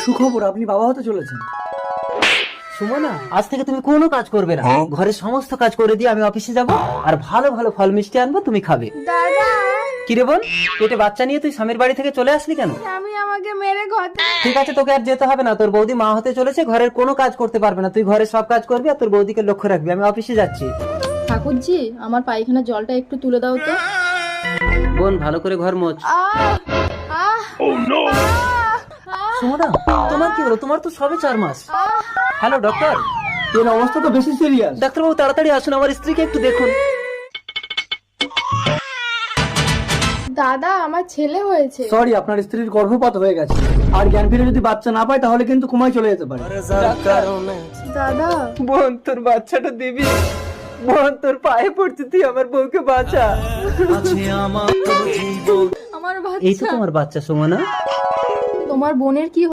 সুখবর, আপনি বাবা হতে চলেছেন। সুমনা, আজ থেকে তুমি কোনো কাজ করবে না, ঘরের সমস্ত কাজ করে দিয়ে আমি অফিসে যাব আর ভালো ভালো ফল মিষ্টি আনবো, তুমি খাবে। দাদা, কিরে বোন, পেটে বাচ্চা নিয়ে তুই স্বামীর বাড়ি থেকে চলে আসলি কেন? স্বামী আমাকে মেরে ঘর থেকে। ঠিক আছে, তোকে আর যেতে হবে না, তোর বৌদি মা হতে চলেছে, ঘরের কোনো কাজ করতে পারবে না, তুই ঘরের সব কাজ করবি আর তোর বৌদিকে লক্ষ্য রাখবি। আমি অফিসে যাচ্ছি। ঠাকুরজি, আমার পায়খানার জলটা একটু তুলে দাও তো। বোন, ভালো করে ঘর মোছ। সুমনা, তোমার কি হলো? তোমার তো সবে 4 মাস। Hello doctor. এর অবস্থা তো বেশি সিরিয়াস। ডাক্তারবাবু তাড়াতাড়ি আসুন, আমার স্ত্রীকে একটু দেখুন। দাদা, আমার ছেলে হয়েছে। সরি, আপনার স্ত্রীর গর্ভপাত হয়ে গেছে, আর জ্ঞান ফিরে যদি বাচ্চা না পায় তাহলে কিন্তু কোমায় চলে যেতে পারে। দাদা, বোন, তোর বাচ্চাটা দিবি। বোন, তোর পায়ে পড়ছি, তুই আমার বউকে বাঁচা। আমার এই তো বাচ্চা। তোমার বাচ্চা সুমনা। তোমার বোনের কি